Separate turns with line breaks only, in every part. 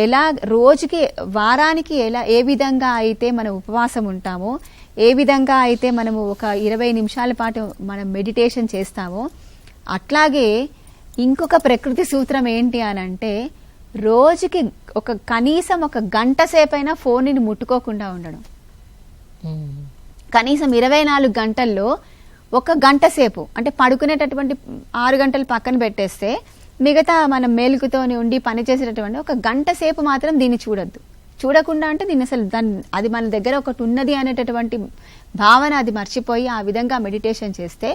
ఎలా రోజుకి వారానికి ఏ విధంగా అయితే మనం ఉపవాసం ఉంటామో, ఏ విధంగా అయితే మనము ఒక 20 నిమిషాల పాటు మనం మెడిటేషన్ చేస్తామో, అట్లాగే ఇంకొక ప్రకృతి సూత్రం ఏంటి అని అంటే రోజుకి కనీసం ఒక గంట సేపైనా ఫోన్ని ముట్టుకోకుండా ఉండడం. కనీసం 24 గంటల్లో ఒక గంట సేపు, అంటే పడుకునేటటువంటి 6 గంటలు పక్కన పెట్టేస్తే మిగతా మనం మేలుకుతోని ఉండి పనిచేసేటటువంటి ఒక గంట సేపు మాత్రం దీన్ని చూడొద్దు. చూడకుండా అంటే దీన్ని అసలు అది మన దగ్గర ఒకటి ఉన్నది అనేటటువంటి భావన అది మర్చిపోయి ఆ విధంగా మెడిటేషన్ చేస్తే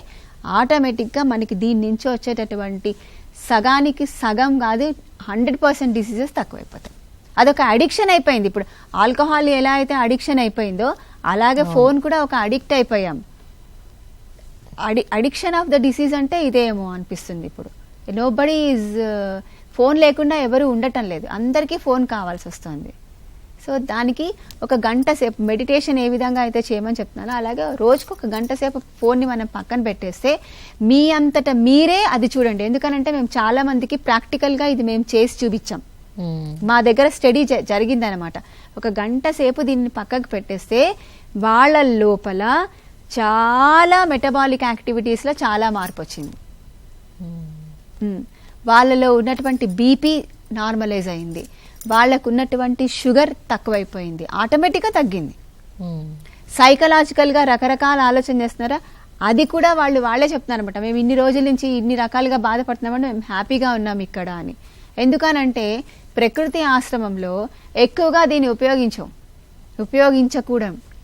ఆటోమేటిక్గా మనకి దీని నుంచి వచ్చేటటువంటి సగానికి సగం కాదు 100% డిసీజెస్ తక్కువైపోతాయి. అదొక అడిక్షన్ అయిపోయింది. ఇప్పుడు ఆల్కహాల్ ఎలా అయితే అడిక్షన్ అయిపోయిందో అలాగే ఫోన్ కూడా ఒక అడిక్ట్ అయిపోయాం. అడిక్షన్ ఆఫ్ ద డిసీజ్ అంటే ఇదేమో అనిపిస్తుంది. ఇప్పుడు నోబడీ ఈజ్ ఫోన్ లేకుండా ఎవరు ఉండటం లేదు, అందరికీ ఫోన్ కావాల్సి వస్తుంది. సో దానికి ఒక గంట సేపు మెడిటేషన్ ఏ విధంగా అయితే చేయమని చెప్తున్నానో అలాగే రోజుకు ఒక గంట సేపు ఫోన్ని మనం పక్కన పెట్టేస్తే మీ అంతటా మీరే అది చూడండి. ఎందుకనంటే మేము చాలా మందికి ప్రాక్టికల్గా ఇది మేము చేసి చూపించాం. మా దగ్గర స్టడీ జరిగిందనమాట. ఒక గంట సేపు దీన్ని పక్కకు పెట్టేస్తే వాళ్ళ లోపల చాలా మెటబాలిక్ యాక్టివిటీస్లో చాలా మార్పు వచ్చింది. వాళ్ళలో ఉన్నటువంటి బీపీ నార్మలైజ్ అయింది, వాళ్ళకు ఉన్నటువంటి షుగర్ తక్కువైపోయింది, ఆటోమేటిక్గా తగ్గింది. సైకలాజికల్గా రకరకాల ఆలోచన చేస్తున్నారా, అది కూడా వాళ్ళే చెప్తున్నారు అనమాట. మేము ఇన్ని రోజుల నుంచి ఇన్ని రకాలుగా బాధపడుతున్నామంటే మేము హ్యాపీగా ఉన్నాం ఇక్కడ అని. ఎందుకనంటే ప్రకృతి ఆశ్రమంలో ఎక్కువగా దీన్ని ఉపయోగించకూడదు.